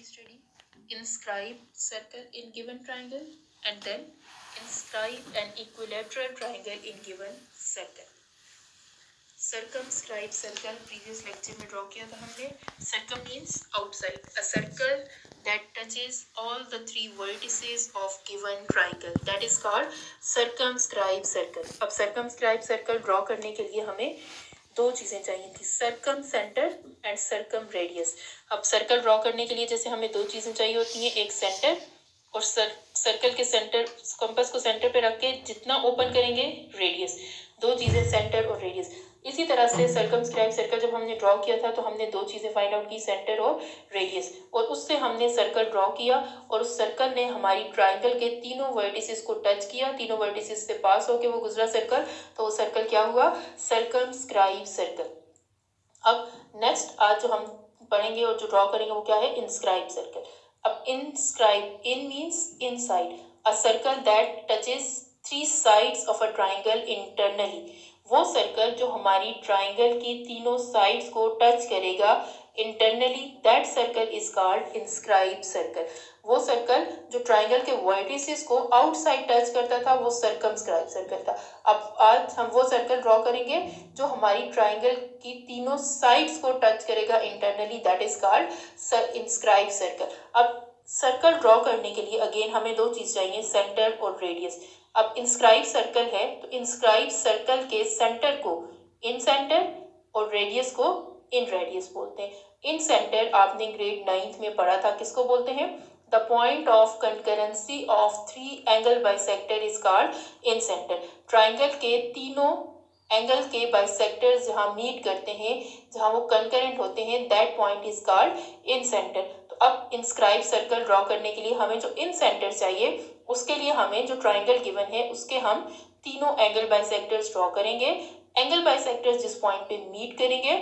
we study inscribe circle in given triangle and then inscribe an equilateral triangle in given circle. Circumscribe circle previous lecture में draw किया था हमने. Circle means outside, a circle that touches all the three vertices of given triangle, that is called circumscribe circle. अब circumscribe circle draw करने के लिए हमें दो चीजें चाहिए थी, circum centre and circum radius. अब सर्कल ड्रॉ करने के लिए जैसे हमें दो चीजें चाहिए होती हैं, एक सेंटर और सर्कल के सेंटर, कंपास को सेंटर पे रख के जितना ओपन करेंगे रेडियस, दो चीजें सेंटर और रेडियस. इसी तरह से सर्कमस्क्राइब सर्कल जब हमने ड्रॉ किया था तो हमने दो चीजें फाइंड आउट की, सेंटर और रेडियस, और उससे हमने सर्कल ड्रॉ किया और उस सर्कल ने हमारी ट्राइंगल के तीनों वर्टिसेस को टच किया, तीनों वर्टिसेस से पास होके वो गुजरा सर्कल, तो वो सर्कल क्या हुआ, सर्कमस्क्राइब सर्कल. अब नेक्स्ट आज जो हम पढ़ेंगे और जो ड्रॉ करेंगे वो क्या है, इंस्क्राइब सर्कल. अब inscribe, in means inside, a circle that touches three sides of a triangle internally. वो सर्कल जो हमारी ट्राइंगल की तीनों साइड्स को टच करेगा internally, that circle is called inscribe circle. वो सर्कल जो ट्राइंगल के वर्टिसेस को आउटसाइड टच करता था वो सर्कमस्क्राइब सर्कल था. अब आज हम वो सर्कल ड्रॉ करेंगे जो हमारी ट्राइंगल की तीनों साइड्स को टच करेगा internally, that is called inscribe circle. अब सर्कल ड्रॉ करने के लिए अगेन हमें दो चीज चाहिए, सेंटर और रेडियस. अब इंस्क्राइब सर्कल है तो इंस्क्राइब सर्कल के सेंटर को इन सेंटर और रेडियस को इन रेडियस बोलते हैं. इन सेंटर आपने ग्रेड 9th में पढ़ा था, किसको बोलते हैं, the point of concurrency of three angle bisector is called in centre. Triangle के तीनों एंगल के बाइसेक्टर्स जहां मीट करते हैं, जहां वो कंकरेंट होते हैं, that point is called in centre. तो अब इंस्क्राइब सर्कल ड्रॉ करने के लिए हमें जो इन सेंटर चाहिए, उसके लिए हमें जो ट्राइंगल गिवन है उसके हम तीनों एंगल बाइसेक्टर्स ड्रॉ करेंगे. एंगल बाइसेक्टर्स जिस पॉइंट पे मीट करेंगे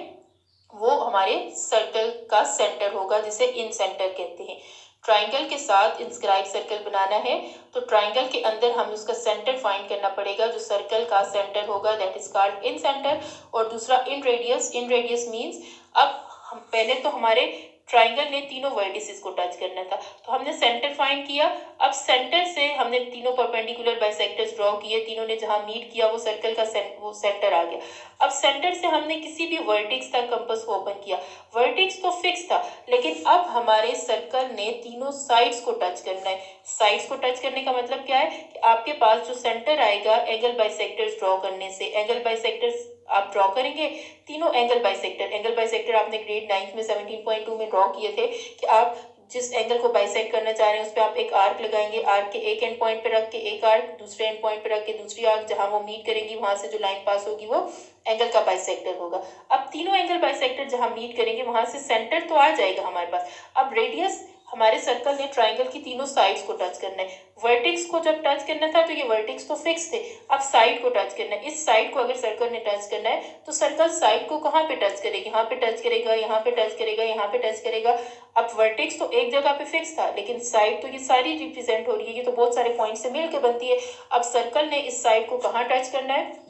वो हमारे सर्कल का सेंटर होगा, जिसे इन सेंटर कहते हैं. ट्राइंगल के साथ इंस्क्राइब सर्कल बनाना है तो ट्राइंगल के अंदर हमें उसका सेंटर फाइंड करना पड़ेगा, जो सर्कल का सेंटर होगा, that is called in centre. और दूसरा इन रेडियस. इन रेडियस मीन्स अब हम पहले तो हमारे ट्राइंगल ने तीनों वर्टिसेस को टच करना था, तो हमने सेंटर फाइंड किया. अब सेंटर से हमने तीनों परपेंडिकुलर बाइसेक्टर्स ड्रॉ किए, तीनों ने जहां मीट किया वो सर्कल का वो सेंटर आ गया. अब सेंटर से हमने किसी भी वर्टेक्स तक कंपास को ओपन किया, वर्टेक्स तो फिक्स था, लेकिन अब हमारे सर्कल ने तीनों साइड्स को टच करना है. साइड्स को टच करने का मतलब क्या है कि आपके पास जो सेंटर आएगा एंगल बाइसेक्टर्स ड्रॉ करने से, एंगल बाइसेक्टर्स आप ड्रॉ करेंगे तीनों एंगल बाइसेक्टर. एंगल बाइसेक्टर आपने ग्रेड 9 में 17.2 में ड्रॉ किए थे कि आप जिस एंगल को बाइसेक्ट करना चाह रहे हैं उस पर आप एक आर्क लगाएंगे, आर्क के एक एंड पॉइंट पे रख के एक आर्क, दूसरे एंड पॉइंट पे रख के दूसरी आर्क, जहां वो मीट करेंगी वहां से जो लाइन पास होगी वो एंगल का बाइसेक्टर होगा. अब तीनों एंगल बाइसेक्टर जहां मीट करेंगे वहां से सेंटर तो आ जाएगा हमारे पास. अब रेडियस, हमारे सर्कल ने ट्राइंगल की तीनों साइड्स को टच करना है. वर्टेक्स को जब टच करना था तो ये वर्टेक्स तो फिक्स थे, अब साइड को टच करना है. इस साइड को अगर सर्कल ने टच करना है तो सर्कल साइड को कहाँ पे टच करेगा, यहाँ पे टच करेगा, यहाँ पे टच करेगा, यहाँ पे टच करेगा. अब वर्टेक्स तो एक जगह पे फिक्स था, लेकिन साइड तो ये सारी रिप्रेजेंट हो रही है, ये तो बहुत सारे पॉइंट से मिलकर बनती है. अब सर्कल ने इस साइड को कहाँ टच करना है,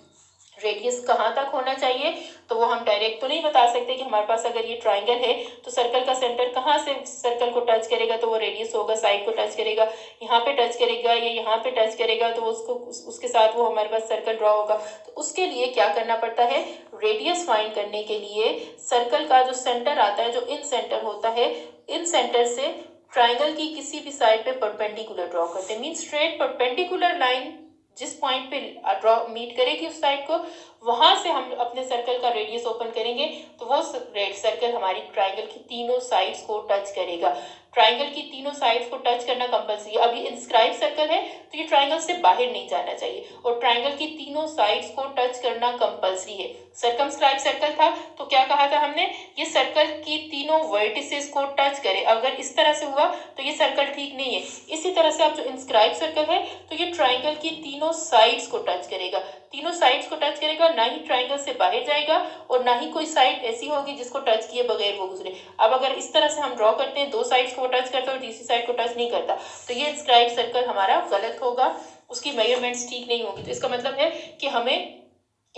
रेडियस कहाँ तक होना चाहिए, तो वो हम डायरेक्ट तो नहीं बता सकते कि हमारे पास अगर ये ट्राइंगल है तो सर्कल का सेंटर कहाँ से सर्कल को टच करेगा, तो वो रेडियस होगा, साइड को टच करेगा, यहाँ पे टच करेगा या यहाँ पे टच करेगा, तो उसको उसके साथ वो हमारे पास सर्कल ड्रॉ होगा. तो उसके लिए क्या करना पड़ता है, रेडियस फाइंड करने के लिए सर्कल का जो सेंटर आता है, जो इन सेंटर होता है, इन सेंटर से ट्राइंगल की किसी भी साइड पे परपेंडिकुलर ड्रॉ करते हैं. मीन स्ट्रेट परपेंडिकुलर लाइन जिस पॉइंट पे ड्रॉ मीट करेगी उस साइड को, वहां से हम अपने सर्कल का रेडियस ओपन करेंगे तो वो सर्कल हमारी ट्राइंगल की तीनों साइड्स को टच करेगा. ट्राइंगल की तीनों साइड्स को टच करना कंपल्सरी है. अभी इंस्क्राइब सर्कल है तो ये ट्राइंगल से बाहर नहीं जाना चाहिए और ट्राइंगल की तीनों साइड्स को टच करना कंपल्सरी है. सर्कमस्क्राइब सर्कल था तो क्या कहा था हमने, ये सर्कल की तीनों वर्टिसेस को टच करे. अगर इस तरह से हुआ तो ये सर्कल ठीक नहीं है. इसी तरह से आप जो इंस्क्राइब सर्कल है तो ये ट्राइंगल की तीनों साइड्स को टच करेगा, तीनों साइड्स को टच करेगा, ना ही ट्राइंगल से बाहर जाएगा और ना ही कोई साइड ऐसी होगी जिसको टच किए बगैर वो गुजरे. अब अगर इस तरह से हम ड्रॉ करते हैं, दो साइड्स को टच करता है और तीसरी साइड को टच नहीं करता, तो ये इंस्क्राइब सर्कल हमारा गलत होगा, उसकी मेजरमेंट्स ठीक नहीं होगी. तो इसका मतलब है कि हमें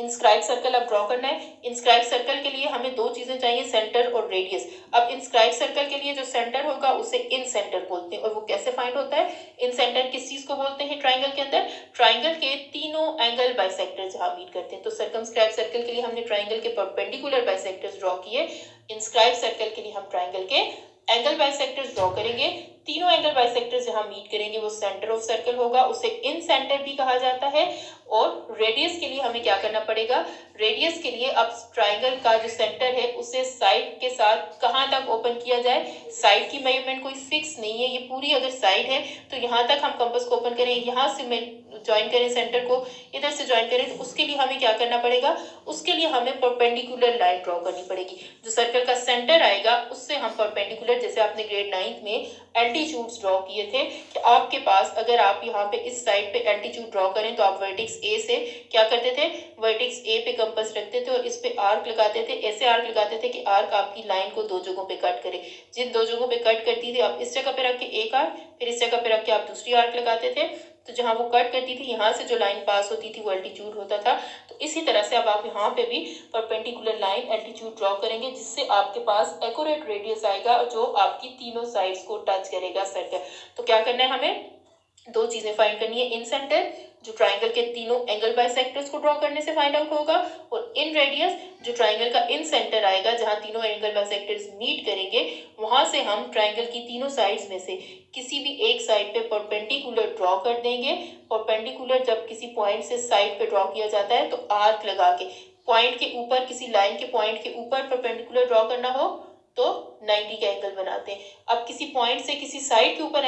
इंस्क्राइब सर्कल अब ड्रॉ करना है। इंस्क्राइब सर्कल के लिए हमें दो चीजें चाहिए, सेंटर और रेडियस। अब इंस्क्राइब सर्कल के लिए जो सेंटर होगा उसे इन सेंटर बोलते हैं, और वो कैसे फाइंड होता है? इन सेंटर किस चीज को बोलते हैं ट्राइंगल के अंदर? ट्राइंगल के तीनों एंगल बाइसेक्टर जहां मीट करते हैं। तो सर्कमस्क्राइब सर्कल के लिए हमने ट्राइंगल के परपेंडिकुलर बाइसेक्टर्स ड्रॉ किए, इंस्क्राइब सर्कल के लिए हम ट्राइंगल के एंगल बाइसेक्टर्स ड्रॉ करेंगे। तीनों एंगल बाइसेक्टर्स जहां मीट करेंगे वो सेंटर ऑफ सर्कल होगा, उसे इन सेंटर भी कहा जाता है। और रेडियस के लिए हमें क्या करना पड़ेगा? रेडियस के लिए अब ट्राइंगल का जो सेंटर है उसे साइड के साथ कहां तक ओपन किया जाए? साइड की मेजरमेंट कोई फिक्स नहीं है, ये पूरी अगर साइड है तो यहाँ तक हम कंपास को ओपन करें, यहाँ से ज्वाइन करें सेंटर को, इधर से ज्वाइन करें, तो उसके लिए हमें क्या करना पड़ेगा? उसके लिए हमें परपेंडिकुलर लाइन ड्रॉ करनी पड़ेगी। जो सर्कल का सेंटर आएगा उससे हम परपेंडिकुलर, जैसे आपने ग्रेड 9 में एल्टीट्यूड्स ड्रॉ किए थे कि आपके पास अगर आप यहाँ पे इस साइड पे एल्टीट्यूड ड्रॉ करें तो आप वर्टेक्स ए से क्या करते थे? वर्टेक्स ए पे कंपास रखते थे और इस पे आर्क लगाते थे। ऐसे आर्क लगाते थे कि आर्क आपकी लाइन को दो जगहों पे कट करे। जिन दो जगहों पे कट करती थी आप इस जगह पे रख के एक आर्क, फिर इस जगह पे रख के आप दूसरी आर्क लगाते थे। तो जहां वो कट करती थी यहाँ से जो लाइन पास होती थी वो एल्टीट्यूड होता था। तो इसी तरह से अब आप यहाँ पे भी परपेंडिकुलर लाइन एल्टीट्यूड ड्रॉ करेंगे, जिससे आपके पास एक्यूरेट रेडियस आएगा जो आपकी तीनों साइड्स को टच करेगा सर्कल। तो क्या करना है? हमें दो चीजें फाइंड करनी है, इन सेंटर जो ट्राइंगल के तीनों एंगल बाइसेक्टर्स को ड्रॉ करने से फाइंड आउट होगा, और इन रेडियस जो ट्राइंगल का इन सेंटर आएगा जहां तीनों एंगल बाइसेक्टर्स मीट करेंगे, वहां से हम ट्राइंगल की तीनों साइड्स में से किसी भी एक साइड पे परपेंडिकुलर ड्रॉ कर देंगे। परपेंडिकुलर जब किसी पॉइंट से साइड पे ड्रॉ किया जाता है तो आर्क लगा के पॉइंट के ऊपर, किसी लाइन के पॉइंट के ऊपर परपेंडिकुलर ड्रॉ करना हो तो 90 का एंगल बनाते हैं। अब किसी पॉइंट से किसी साइड के ऊपर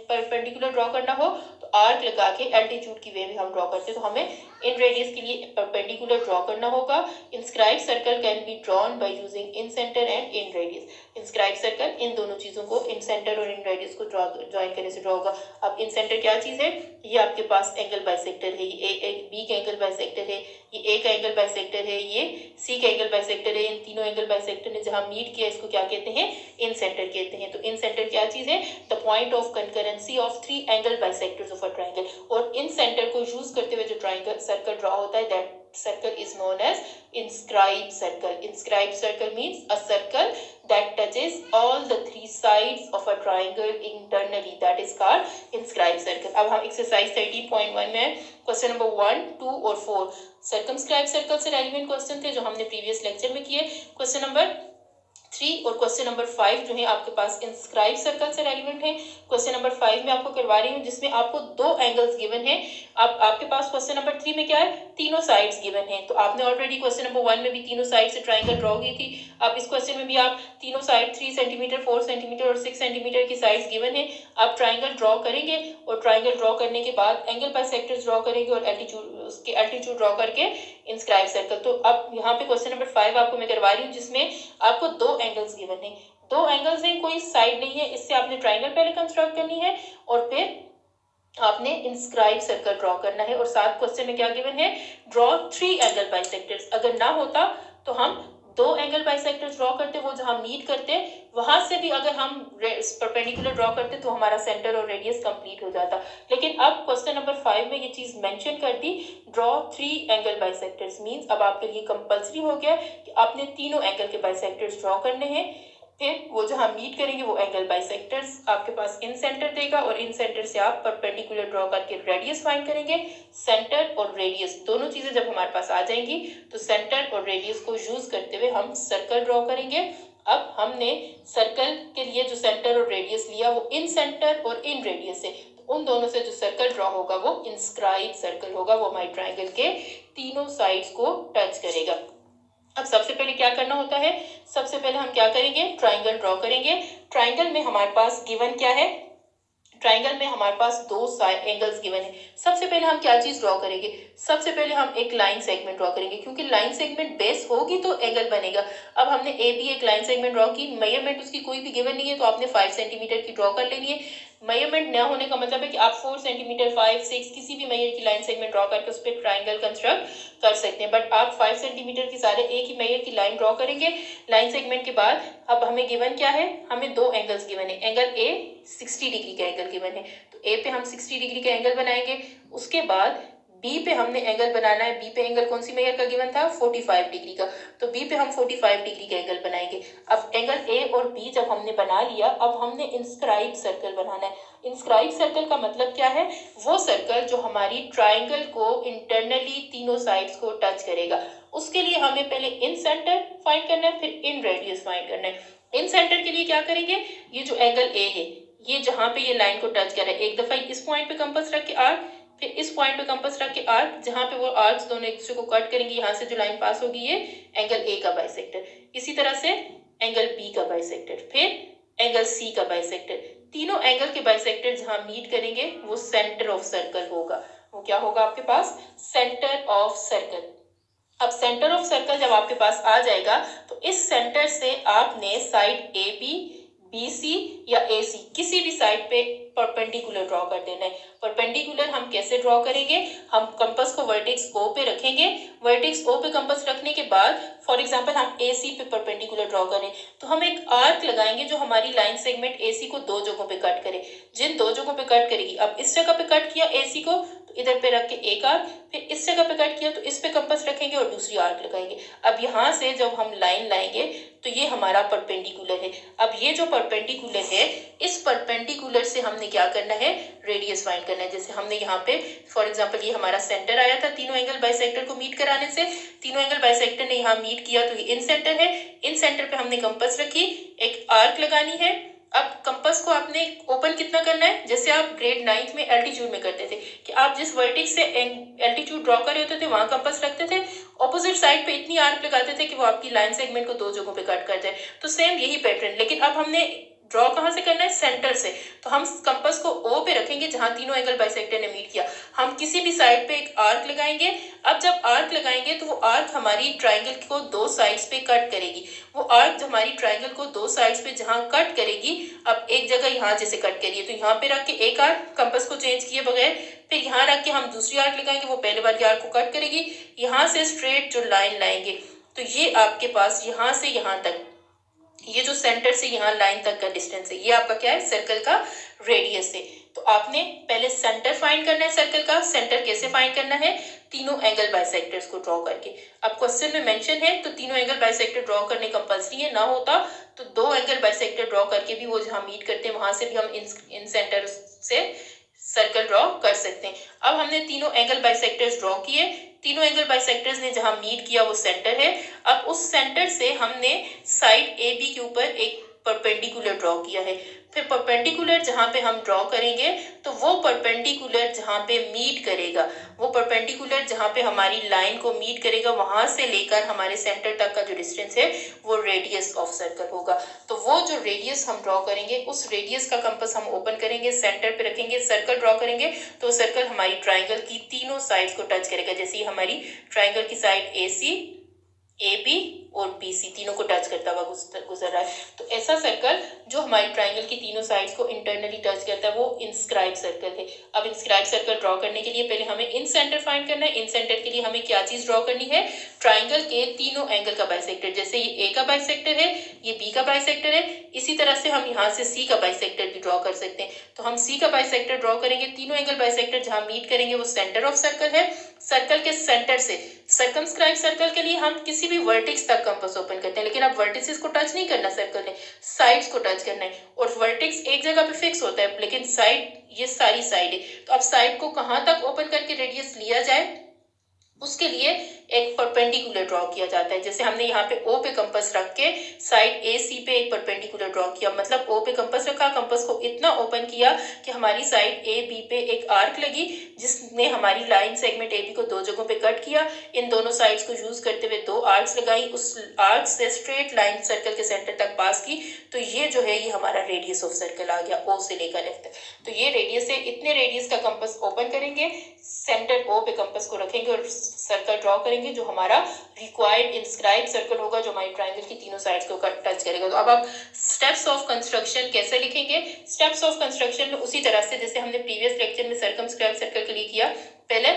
परपेंडिकुलर ड्रॉ करना हो तो आर्क लगा के एल्टीट्यूड की वे में हम ड्रॉ करते हैं। तो हमें इन रेडियस के लिए परपेंडिकुलर ड्रॉ करना होगा। Inscribe circle can be drawn by using in centre and in radius. Inscribe circle इन दोनों चीजों को, इन सेंटर और इन रेडियस को ज्वाइन करने से ड्रॉ होगा। अब इन सेंटर क्या चीज है? ये आपके पास एंगल बाइसेक्टर है, ये बी का एंगल बाइसेक्टर है, ये ए का एंगल बाइसेक्टर है, ये सी का एंगल बाइसेक्टर है। इन तीनों एंगल बाइसेक्टर ने जहां मीट किया इसको क्या कहते हैं? इन सेंटर कहते हैं। तो इन सेंटर क्या चीज है? The point of concurrency of three angle bisectors of a triangle. और इन सेंटर को यूज करते हुए जो ट्राइंगल सर्कल ड्रॉ होता है, that circle is known as inscribed circle. Inscribed circle means a circle that touches all the three sides of a triangle internally. That is called inscribed circle. अब हम exercise 13.1 में question number 1, 2 और 4 circumscribe circle से relevant question थे जो हमने previous lecture में किए। क्वेश्चन नंबर 3 और क्वेश्चन नंबर 5 जो है आपके पास इंस्क्राइब सर्कल से रेलिवेंट है। क्वेश्चन नंबर 5 में आपको करवा रही हूँ जिसमें आपको दो एंगल्स गिवन है। अब आपके पास क्वेश्चन नंबर 3 में क्या है? तीनों साइड्स गिवन है। तो आपने ऑलरेडी क्वेश्चन नंबर 1 में भी तीनों साइड से ट्राइंगल ड्रॉ की थी। अब इस क्वेश्चन में भी आप तीनों साइड 3 सेंटीमीटर, 4 सेंटीमीटर और 6 सेंटीमीटर की साइड्स गिवन है। आप ट्राइंगल ड्रॉ करेंगे और ट्राइंगल ड्रॉ करने के बाद एंगल बाइसेक्टर्स ड्रॉ करेंगे और एल्टीट्यूड, उसके एल्टीट्यूड ड्रॉ करके इंस्क्राइब सर्कल। तो अब यहाँ पे क्वेश्चन नंबर 5 आपको मैं करवा रही हूँ जिसमें आपको दो एंगल्स गिवन है। दो एंगल्स हैं, कोई साइड नहीं है, इससे आपने ट्राइंगल पहले कंस्ट्रक्ट करनी है और फिर आपने इंस्क्राइब सर्कल ड्रॉ करना है। और साथ क्वेश्चन में क्या गिवन है? Draw three angle bisectors. अगर ना होता तो हम दो एंगल बाइसेक्टर्स ड्रॉ करते, वो जहां मीट करते वहां से भी अगर हम परपेंडिकुलर ड्रॉ करते तो हमारा सेंटर और रेडियस कंप्लीट हो जाता। लेकिन अब क्वेश्चन नंबर 5 में ये चीज मेंशन कर दी, draw three angle bisectors means अब आपके लिए कंपलसरी हो गया कि आपने तीनों एंगल के बाइसेक्टर्स ड्रॉ करने हैं। फिर वो जहां मीट करेंगे वो एंगल बाइसेक्टर्स आपके पास इन सेंटर देगा और इन सेंटर से आप परपेंडिकुलर ड्रॉ करके रेडियस फाइंड करेंगे। सेंटर और रेडियस दोनों चीजें जब हमारे पास आ जाएंगी तो सेंटर और रेडियस को यूज करते हुए हम सर्कल ड्रॉ करेंगे। अब हमने सर्कल के लिए जो सेंटर और रेडियस लिया वो इन सेंटर और इन रेडियस है, तो उन दोनों से जो सर्कल ड्रॉ होगा वो इंस्क्राइब सर्कल होगा। वो हमारे ट्राइंगल के तीनों साइड्स को टच करेगा। अब सबसे पहले क्या करना होता है? सबसे पहले हम क्या करेंगे? ट्राइंगल ड्रॉ करेंगे। ट्राइंगल में हमारे पास गिवन क्या है? ट्राइंगल में हमारे पास दो साइड एंगल्स गिवन है। सबसे पहले हम क्या चीज ड्रॉ करेंगे? सबसे पहले हम एक लाइन सेगमेंट ड्रॉ करेंगे, क्योंकि लाइन सेगमेंट बेस होगी तो एंगल बनेगा। अब हमने ए बी एक लाइन सेगमेंट ड्रॉ की, मेजरमेंट उसकी कोई भी गिवन नहीं है तो आपने 5 सेंटीमीटर की ड्रॉ कर लेनी है। मेजरमेंट न होने का मतलब है कि आप 4 सेंटीमीटर, 5, 6 किसी भी मेजर की लाइन सेगमेंट ड्रॉ करके उस पर ट्राइंगल कंस्ट्रक्ट कर सकते हैं। बट आप 5 सेंटीमीटर की सारे एक ही मेजर की लाइन ड्रॉ करेंगे। लाइन सेगमेंट के बाद अब हमें गिवन क्या है? हमें दो एंगल्स गिवन है। एंगल ए 60 डिग्री का एंगल गिवन है, तो ए पे हम 60 डिग्री का एंगल बनाएंगे। उसके बाद बी पे हमने एंगल बनाना है। बी पे एंगल कौन सी मेजर का गिवन था, 45 डिग्री का, तो बी पे हम 45 डिग्री का एंगल बनाएंगे। अब एंगल ए और बी जब हमने बना लिया, अब हमने इंस्क्राइब सर्कल बनाना है। इंस्क्राइब सर्कल का मतलब क्या है, वो सर्कल जो हमारी ट्राइंगल को इंटरनली तीनों साइड्स को टच करेगा। उसके लिए हमें पहले इन सेंटर फाइंड करना है, फिर इन रेडियस फाइंड करना है। इन सेंटर के लिए क्या करेंगे, ये जो एंगल ए है, ये जहां पे ये लाइन को टच कर रहा है, एक दफा इस पॉइंट पे कंपास रख के आर्क, फिर इस पॉइंट पे कंपास रख के आर्क, जहां पे वो आर्क्स दोनों एक दूसरे को कट करेंगे, यहाँ से जो लाइन पास होगी ये एंगल ए का बाइसेक्टर। इसी तरह से एंगल बी का बाइसेक्टर, फिर एंगल सी का बाइसेक्टर। तीनों एंगल के बाइसेक्टर जहां मीट करेंगे वो सेंटर ऑफ सर्कल होगा। वो क्या होगा आपके पास, सेंटर ऑफ सर्कल। अब सेंटर ऑफ सर्कल जब आपके पास आ जाएगा, तो इस सेंटर से आपने side A B, B C या ए सी किसी भी साइड पे परपेंडिकुलर ड्रॉ कर देना है। परपेंडिकुलर हम कैसे ड्रॉ करेंगे, हम कंपास को वर्टेक्स ओ पे रखेंगे। वर्टेक्स ओ पे कंपास रखने के बाद फॉर एग्जांपल हम ए सी पे परपेंडिकुलर ड्रॉ करें, तो हम एक आर्क लगाएंगे जो हमारी लाइन सेगमेंट ए सी को दो जगहों पे कट करे। जिन दो जगहों पे कट करेगी, अब इस जगह पे कट किया ए सी को, तो इधर पे रख के एक आर्क, फिर इस जगह पे कट किया तो इस पे कंपास रखेंगे और दूसरी आर्क लगाएंगे। अब यहाँ से जब हम लाइन लाएंगे तो ये हमारा परपेंडिकुलर है। अब ये जो परपेंडिकुलर है, इस परपेंडिकुलर से हमने क्या करना है, रेडियस फाइंड करना है। जैसे हमने यहाँ पे फॉर एग्जांपल ये हमारा सेंटर आया था तीनों एंगल बाइसेक्टर को मीट कराने से, तीनों एंगल बाइसेक्टर ने यहाँ मीट किया तो ये इन सेंटर है। इन सेंटर पे हमने कंपास रखी, एक आर्क लगानी है। अब कंपास को आपने ओपन कितना करना है, जैसे आप ग्रेड 9th में एल्टीट्यूड में करते थे कि आप जिस वर्टेक्स से एल्टीट्यूड ड्रॉ कर रहे होते थे वहां कंपास रखते थे, ऑपोजिट साइड पे इतनी आर्क लगाते थे कि वो आपकी लाइन सेगमेंट को दो जगहों पे कट कर जाए। तो सेम यही पैटर्न, लेकिन अब हमने ड्रॉ कहाँ से करना है, सेंटर से। तो हम कंपास को ओ पे रखेंगे जहां तीनों एंगल बाइसेक्टर ने मीट किया। हम किसी भी साइड पे एक आर्क लगाएंगे। अब जब आर्क लगाएंगे तो वो आर्क हमारी ट्राइंगल को दो साइड्स पे कट करेगी। वो आर्क हमारी ट्राइंगल को दो साइड्स पे जहां कट करेगी, अब एक जगह यहाँ जैसे कट करिए तो यहाँ पे रख के एक आर्क कंपास को चेंज किए बगैर, फिर यहाँ रख के हम दूसरी आर्क लगाएंगे, वो पहले वाली आर्क को कट करेगी। यहाँ से स्ट्रेट जो लाइन लाएंगे तो ये आपके पास यहाँ से यहाँ तक, ये जो सेंटर से यहाँ लाइन तक का डिस्टेंस है, ये आपका क्या है, सर्कल का रेडियस है। तो आपने पहले सेंटर फाइंड करना है सर्कल का। सेंटर कैसे फाइंड करना है, तीनों एंगल बाइसेक्टर्स को ड्रॉ करके। अब क्वेश्चन में मेंशन है तो तीनों एंगल बाइसेक्टर ड्रॉ करने कंपल्सरी है, ना होता तो दो एंगल बाइसेक्टर ड्रॉ करके भी वो जहाँ मीट करते हैं वहां से भी हम इन सेंटर से सर्कल ड्रॉ कर सकते हैं। अब हमने तीनों एंगल बाइसेक्टर्स ड्रॉ किए, तीनों एंगल बाइसेक्टर्स ने जहां मीट किया वो सेंटर है। अब उस सेंटर से हमने साइड ए बी के ऊपर एक परपेंडिकुलर ड्रॉ किया है। फिर परपेंडिकुलर जहां पे हम ड्रॉ करेंगे तो वो परपेंडिकुलर जहां पे मीट करेगा, वो परपेंडिकुलर जहां पे हमारी लाइन को मीट करेगा, वहां से लेकर हमारे सेंटर तक का जो डिस्टेंस है वो रेडियस ऑफ सर्कल होगा। तो वो जो रेडियस हम ड्रॉ करेंगे, उस रेडियस का कंपास हम ओपन करेंगे, सेंटर पे रखेंगे, सर्कल ड्रॉ करेंगे, तो सर्कल हमारी ट्राइंगल की तीनों साइड्स को टच करेगा। जैसे ये हमारी ट्राइंगल की side A C, A B और बी सी तीनों को टच करता हुआ गुजर रहा है। तो ऐसा सर्कल जो हमारी ट्राइंगल की तीनों साइड्स को इंटरनली टच करता है वो इंस्क्राइब सर्कल है। अब इंस्क्राइब सर्कल ड्रॉ करने के लिए पहले हमें इन सेंटर फाइंड करना है। इन सेंटर के लिए हमें क्या चीज ड्रॉ करनी है, ट्राइंगल के तीनों एंगल का बाइसेक्टर। जैसे ये ए का बाइसेक्टर है, ये बी का बाइसेक्टर है, इसी तरह से हम यहाँ से सी का बाइसेक्टर भी ड्रॉ कर सकते हैं। तो हम सी का बाइसेक्टर ड्रॉ करेंगे, तीनों एंगल बाइसेक्टर जहां मीट करेंगे वो सेंटर ऑफ सर्कल है। सर्कल के सेंटर से सर्कमस्क्राइब सर्कल के लिए हम किसी भी वर्टेक्स तक कंपास ओपन करते हैं, लेकिन अब वर्टिसेस को टच नहीं करना, सर्कल ने साइड्स को टच करना है। और वर्टेक्स एक जगह पे फिक्स होता है, लेकिन साइड ये सारी साइड है। तो अब साइड को कहाँ तक ओपन करके रेडियस लिया जाए, उसके लिए एक परपेंडिकुलर ड्रॉ किया जाता है। जैसे हमने यहाँ पे ओ पे कंपास रख के साइड ए सी पे एक परपेंडिकुलर ड्रॉ किया, मतलब ओ पे कंपास रखा, कंपास को इतना ओपन किया कि हमारी साइड ए बी पे एक आर्क लगी जिसने हमारी लाइन सेगमेंट ए बी को दो जगहों पे कट किया। इन दोनों साइड्स को यूज करते हुए दो आर्क्स लगाई, उस आर्क से स्ट्रेट लाइन सर्कल के सेंटर तक पास की। तो ये जो है ये हमारा रेडियस ऑफ सर्कल आ गया ओ से लेकर एफ तक। तो ये रेडियस है, इतने रेडियस का कंपास ओपन करेंगे, सेंटर ओ पे कंपास को रखेंगे और सर्कल ड्रॉ करेंगे जो हमारा रिक्वायर्ड इंस्क्राइब सर्कल होगा, जो हमारी ट्राइंगल की तीनों साइड्स को टच करेगा। तो अब आप स्टेप्स ऑफ कंस्ट्रक्शन कैसे लिखेंगे, स्टेप्स ऑफ कंस्ट्रक्शन में उसी तरह से जैसे हमने प्रीवियस लेक्चर में सर्कमस्क्राइब सर्कल के लिए किया। पहले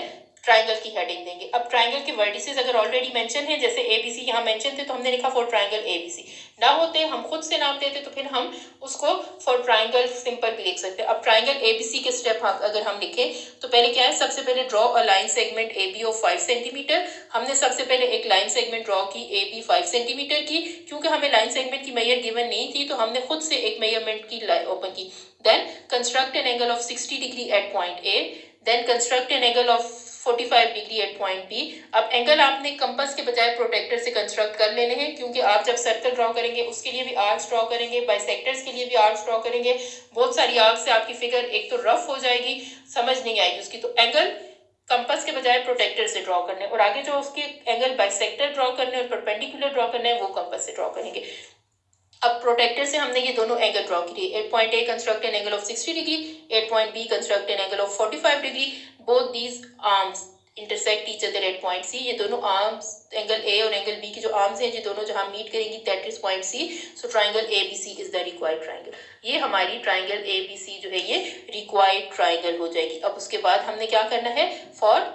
ट्राइंगल की हेडिंग देंगे। अब ट्राइंगल के वर्टिसेस अगर ऑलरेडी मेंशन है, जैसे ABC यहाँ मेंशन थे तो हमने लिखा फॉर ट्राइंगल ABC, ना होते हम खुद से नाम देते तो फिर हम उसको फॉर ट्राइंगल सिंपल भी लिख सकते हैं। अब ट्राइंगल ABC के स्टेप अगर हम लिखें तो पहले क्या है, सबसे पहले draw a line segment AB of 5 centimetre. हमने सबसे पहले एक लाइन सेगमेंट ड्रॉ की AB 5 सेंटीमीटर की, क्योंकि हमें लाइन सेगमेंट की मेजर गिवन नहीं थी तो हमने खुद से एक मेजरमेंट की लाइन ओपन की। Then construct an angle of 60 degree at point A, then construct an angle of 45 degree at point B. अब एंगल आपने कंपास के बजाय प्रोटेक्टर से कंस्ट्रक्ट कर लेने हैं, क्योंकि आप जब सर्कल ड्रॉ करेंगे उसके लिए भी आर्क्स ड्रॉ करेंगे, बाइसेक्टर्स के लिए भी आर्क्स ड्रॉ करेंगे। बहुत सारी आर्क्स से आपकी फिगर एक तो रफ हो जाएगी, समझ नहीं आएगी उसकी। तो एंगल कंपास के बजाय प्रोटेक्टर से ड्रॉ करने, और आगे जो उसके एंगल बाइसेक्टर ड्रॉ करने और परपेंडिकुलर ड्रॉ करना है वो कंपास से ड्रॉ करेंगे। अब प्रोटेक्टर से हमने ये दोनों एंगल ड्रॉ किए। 8.A construct an angle of 60 degree, 8.B construct an angle of 45 degree. Both these arms intersect each other at point C। ये दोनों आर्म्स, एंगल A और एंगल B की जो आर्म्स हैं, ये दोनों जहां मीट करेंगी that is point C। So triangle ABC is the required triangle. ये हमारी ट्राइंगल ABC जो है ये रिक्वायर्ड ट्राइंगल हो जाएगी। अब उसके बाद हमने क्या करना है, फॉर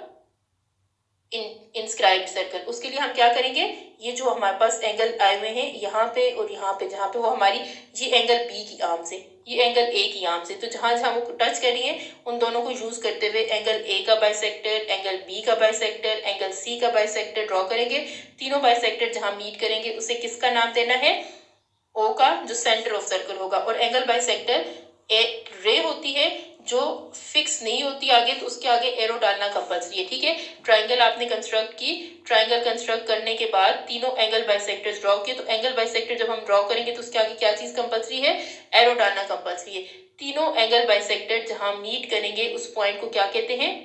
इंस्क्राइब्ड सर्कल, उसके लिए हम क्या करेंगे, ये जो हमारे पास एंगल आए हुए हैं यहाँ पे और यहाँ पे, जहाँ पे वो हमारी ये एंगल B की आर्म से, ये एंगल A की आर्म से, तो जहाँ जहाँ वो टच कर रही है उन दोनों को यूज करते हुए एंगल A का बाइसेक्टर, एंगल B का बाइसेक्टर, एंगल C का बाइसेक्टर ड्रॉ करेंगे। तीनों बाइसेक्टर जहाँ मीट करेंगे उसे किसका नाम देना है, O का, जो सेंटर ऑफ सर्कल होगा। और एंगल बाइसेक्टर एक रे होती है जो फिक्स नहीं होती आगे, तो उसके आगे एरो डालना कंपल्सरी है, ठीक है। ट्राइंगल आपने कंस्ट्रक्ट की, ट्राइंगल कंस्ट्रक्ट करने के बाद तीनों एंगल बाइसेक्टर्स ड्रॉ किए, तो एंगल बाइसेक्टर जब हम ड्रॉ करेंगे तो उसके आगे क्या चीज कंपल्सरी है, एरो डालना कंपल्सरी है। तीनों एंगल बाइसेक्टर जहां मीट करेंगे उस पॉइंट को क्या कहते हैं,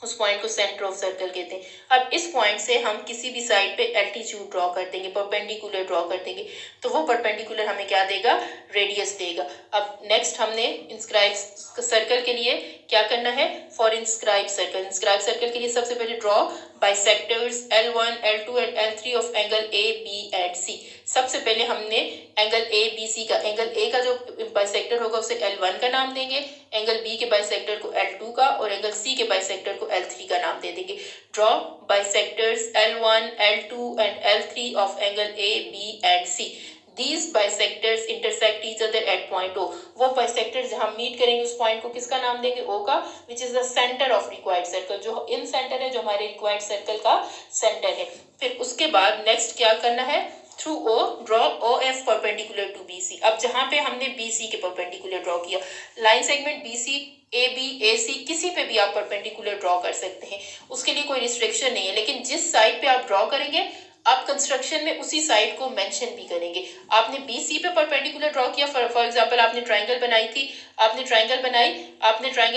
उस पॉइंट को सेंटर ऑफ सर्कल कहते हैं। अब इस पॉइंट से हम किसी भी साइड पे एल्टीट्यूड ड्रॉ कर देंगे, परपेंडिकुलर ड्रॉ कर देंगे, तो वो परपेंडिकुलर हमें क्या देगा, रेडियस देगा। अब नेक्स्ट हमने इंस्क्राइब सर्कल के लिए क्या करना है, for inscribe circle, inscribe circle के लिए सबसे पहले draw bisectors L1, L2 and L3 of angle A, B and C। सबसे पहले हमने एंगल A, B, C का, एंगल A का जो बाइसेक्टर होगा उसे L1 का नाम देंगे, एंगल B के बाइसेक्टर को L2 का, और एंगल C के बाइसेक्टर को L3 का नाम दे देंगे। Draw bisectors L1, L2 and L3 of angle A, B and C। These bisectors intersect each other at point O। वो बाइसेक्टर्स जहां मीट करेंगे उस पॉइंट को किसका नाम देंगे, O का, which is the center of required circle, जो इन सेंटर है, जो हमारे रिक्वायर्ड सर्कल का सेंटर है। फिर उसके बाद नेक्स्ट क्या करना है, through O draw OF perpendicular to BC। अब जहां पे हमने BC के परपेंडिकुलर ड्रॉ किया, line segment BC, AB, AC किसी पे भी आप परपेंडिकुलर ड्रॉ कर सकते हैं, उसके लिए कोई रिस्ट्रिक्शन नहीं है। लेकिन जिस साइड पे आप ड्रॉ करेंगे आप कंस्ट्रक्शन में उसी साइड को मेंशन भी करेंगे। आपने BC पे परपेंडिकुलर ड्रॉ किया, फॉर एग्जांपल आपने ट्राइंगल बनाई थी, आपने ट्राइंगल